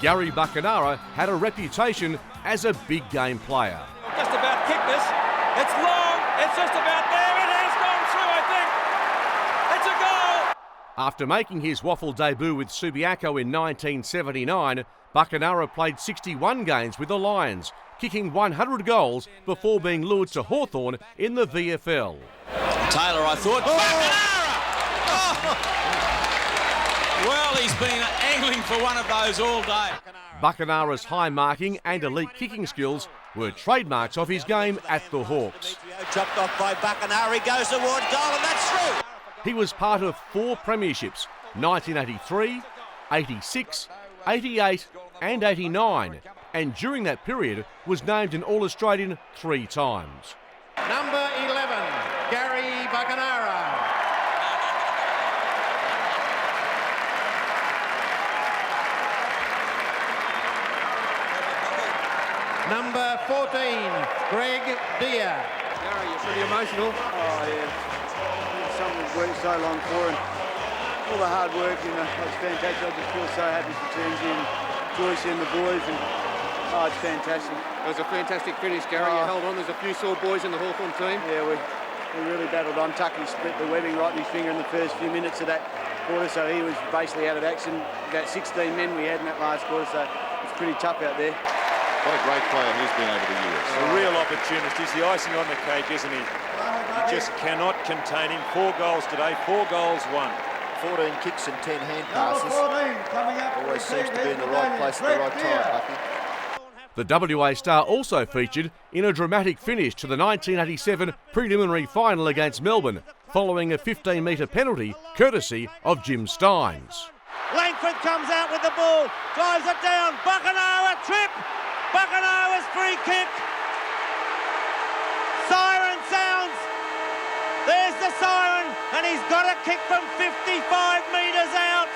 Gary Buckenara had a reputation as a big game player. Just about kicked this. It's long. It's just about there. It has gone through, I think. It's a goal. After making his WAFL debut with Subiaco in 1979, Buckenara played 61 games with the Lions, kicking 100 goals before being lured to Hawthorn in the VFL. Taylor, I thought. Buckenara! Oh! Well, he's been angling for one of those all day. Buckenara's high marking and elite kicking skills were trademarks of his game at the Hawks. Chopped off by Buckenara, he goes towards goal and that's through. He was part of 4 premierships, 1983, 86, 88 and 89, and during that period was named an All-Australian 3 times. Number 11, Gary Buckenara. Number 14, Greg Deere. Gary, you're pretty emotional. Oh, yeah. Something we've worked so long for, and all the hard work, it's fantastic. I just feel so happy for Turnsey and Joyce and the boys, and it's fantastic. It was a fantastic finish, Gary. You held on. There's a few sore boys in the Hawthorn team. Yeah, we really battled on. Tucky split the webbing right in his finger in the first few minutes of that quarter, so he was basically out of action. About 16 men we had in that last quarter, so it's pretty tough out there. What a great player he's been over the years. A real opportunist. He's the icing on the cake, isn't he? You just cannot contain him. 4 goals today, 4 goals, 1. 14 kicks and 10 hand passes. Always seems to be in the right place at the right time, Bucky. The WA star also featured in a dramatic finish to the 1987 preliminary final against Melbourne, following a 15-metre penalty courtesy of Jim Steins. Langford comes out with the ball, drives it down, Buckenara trip, Buckenara's free kick. Siren sounds. There's the siren, and he's got a kick from 55 metres out.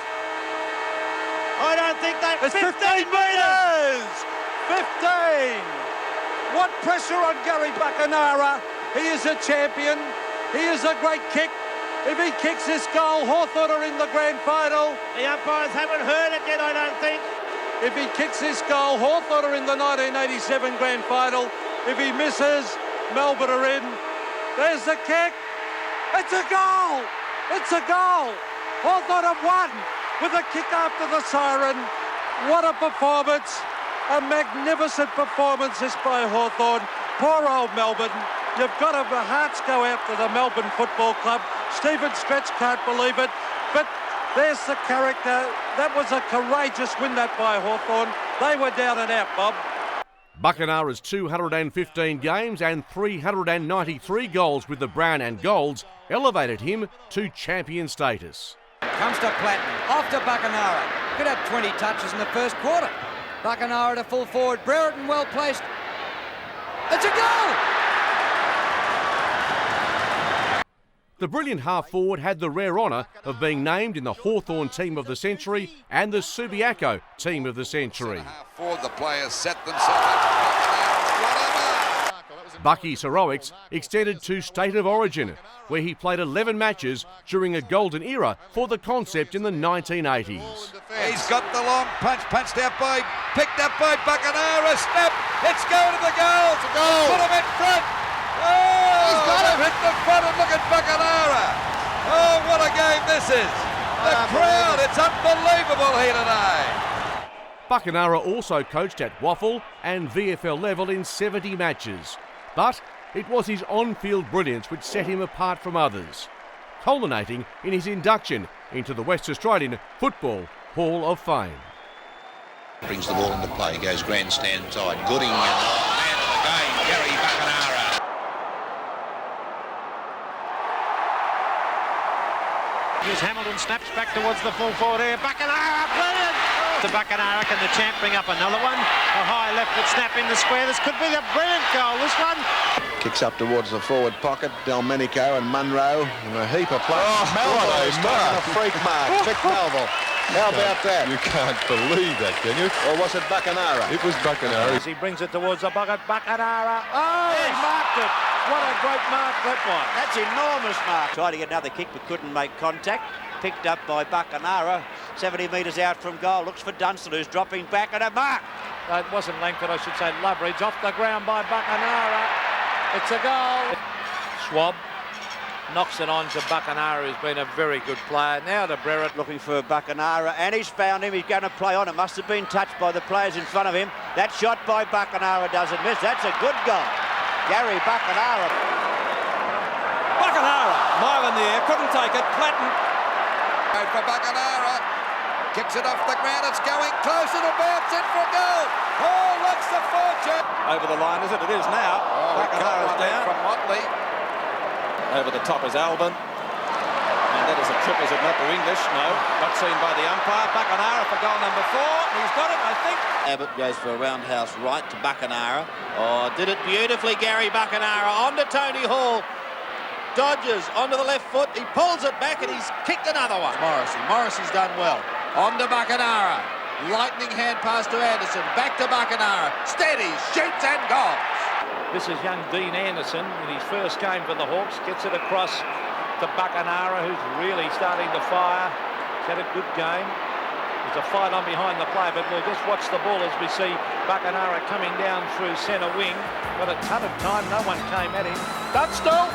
I don't think they... It's 15 metres! 15! What pressure on Gary Buckenara. He is a champion. He is a great kick. If he kicks this goal, Hawthorn are in the grand final. The umpires haven't heard it yet, I don't think. If he kicks this goal, Hawthorn are in the 1987 grand final. If he misses, Melbourne are in. There's the kick. It's a goal! It's a goal! Hawthorn have won with a kick after the siren. What a performance! A magnificent performance this by Hawthorn. Poor old Melbourne. You've got to, the hearts go out to the Melbourne Football Club. Stephen Stretch can't believe it, but there's the character. That was a courageous win, that by Hawthorn. They were down and out, Bob. Buckenara's 215 games and 393 goals with the Brown and Golds elevated him to champion status. Comes to Platten, off to Buckenara. Could have 20 touches in the first quarter. Buckenara to full forward. Brereton well placed. It's a goal! The brilliant half-forward had the rare honour of being named in the Hawthorn Team of the Century and the Subiaco Team of the Century. Half-forward, the players set themselves up. Bucky's heroics extended to State of Origin, where he played 11 matches during a golden era for the concept in the 1980s. He's got the long punch, picked up by Buckenara, snap, it's going to the goal, put him in front. Oh, he's got him, hit the front and look at Buckenara. Oh, what a game this is. The crowd, it's unbelievable here today. Buckenara also coached at WAFL and VFL level in 70 matches. But it was his on-field brilliance which set him apart from others, culminating in his induction into the West Australian Football Hall of Fame. Brings the ball into play, goes grandstand side. Gooding, man of the game, Gary Buckenara. Here's Hamilton, snaps back towards the full forward area. Buckenara, brilliant! To Buckenara, can the champ bring up another one? A high left foot snap in the square. This could be the brilliant goal, this one. Kicks up towards the forward pocket. Delmenico and Munro and a heap of play. Oh, Melville's a freak mark. Vic Melville. How about that? You can't believe that, can you? Or was it Buckenara? It was Buckenara. He brings it towards the bucket. Buckenara. Oh, he marked it. What a great mark that was. That's enormous mark. Tried to get another kick but couldn't make contact. Picked up by Buckenara, 70 metres out from goal. Looks for Dunstan, who's dropping back and a mark. It wasn't Langford, I should say. Loveridge off the ground by Buckenara. It's a goal. Schwab knocks it on to Buckenara, who's been a very good player. Now to Brereton. Looking for Buckenara, and he's found him. He's going to play on. It must have been touched by the players in front of him. That shot by Buckenara doesn't miss. That's a good goal. Gary Buckenara. Buckenara, mile in the air, couldn't take it. Platten. For Buckenara. Kicks it off the ground. It's going close. It'll bounce in for a goal. Oh, what's the fortune? Over the line, is it? It is now. Buckenara's down. From Motley. Over the top is Albin. And that is a trip, is it not, to English? No, not seen by the umpire. Buckenara for goal number 4. He's got it, I think. Abbott goes for a roundhouse right to Buckenara. Oh, did it beautifully, Gary Buckenara. On to Tony Hall. Dodges onto the left foot. He pulls it back and he's kicked another one. Morrissey's done well. On to Buckenara. Lightning hand pass to Anderson. Back to Buckenara. Steady, shoots and goals. This is young Dean Anderson in his first game for the Hawks. Gets it across to Buckenara, who's really starting to fire. He's had a good game. There's a fight on behind the play, but we'll just watch the ball as we see Buckenara coming down through centre wing. Got a ton of time, no one came at him. Dunstall